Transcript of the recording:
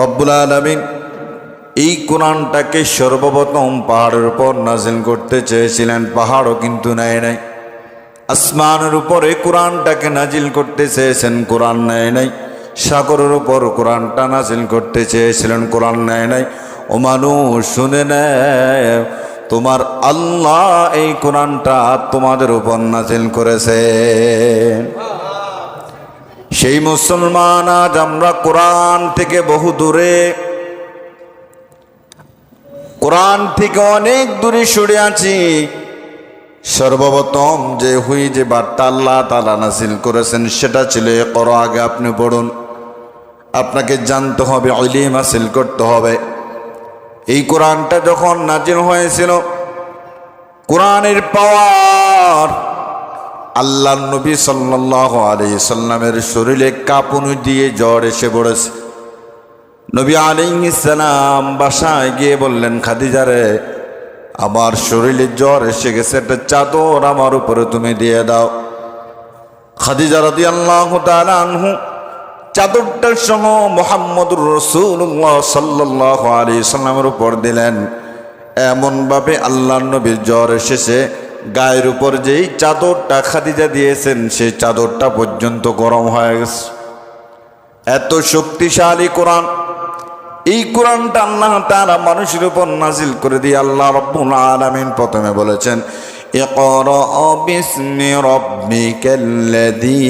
রব্বুল আলামিন এই কোরআনটাকে সর্বপ্রথম পাহাড়ের উপর নাজিল করতে চেয়েছিলেন, পাহাড়ও কিন্তু নেয় নাই। আসমানের উপরে কোরআনটাকে নাজিল করতে চেয়েছেন, কোরআন নেয় নাই। সাগরের উপর কোরআনটা নাজিল করতে চেয়েছিলেন, কোরআন নেয় নাই। ও মানুষ শুনে নেয়, তোমার আল্লাহ এই কোরআনটা তোমাদের উপর নাজিল করেছেন। সেই মুসলমান আজ আমরা কোরআন থেকে বহু দূরে, কোরআন থেকে অনেক দূরে সরে আছি। সর্বপ্রথম যে বার্তা আল্লাহ তাআলা নাযিল করেছেন সেটা ছিল ইকরা, আগে আপনি পড়ুন। আপনাকে জানতে হবে, ইলম হাসিল করতে হবে। এই কোরআনটা যখন নাযিল হয়েছিল, কোরআনের পাওয়ার আল্লাহর নবী সাল্লাল্লাহু আলাইহি সাল্লামের শরীরে কাঁপুনি দিয়ে জ্বর এসে পড়েছে। নবী আলাইহিস সালাম বাসায় গিয়ে বললেন, খাদিজা রে, আমার শরীরে জ্বর এসে গেছে, একটা চাদর আমার উপরে তুমি দিয়ে দাও। খাদিজা রাদিয়াল্লাহু তাআলা আনহু চাদরটার সহ মুহাম্মদুর রাসূলুল্লাহ সাল্লাল্লাহু আলাইহি সাল্লামের উপর দিলেন। এমনভাবে আল্লাহর নবীর জ্বর এসেছে, গায়ের উপর যেই চাদরটা খাদিজা দিয়েছেন সেই চাদরটা পর্যন্ত গরম হয়ে গেছে। এত শক্তিশালী কোরআন। এই কোরআনটা আল্লাহ তাআলা মানুষের উপর নাজিল করে দিয়ে আল্লাহ রাব্বুল আলামিন প্রথমে বলেছেন, ইকরা বিসমি রাব্বিকাল্লাযী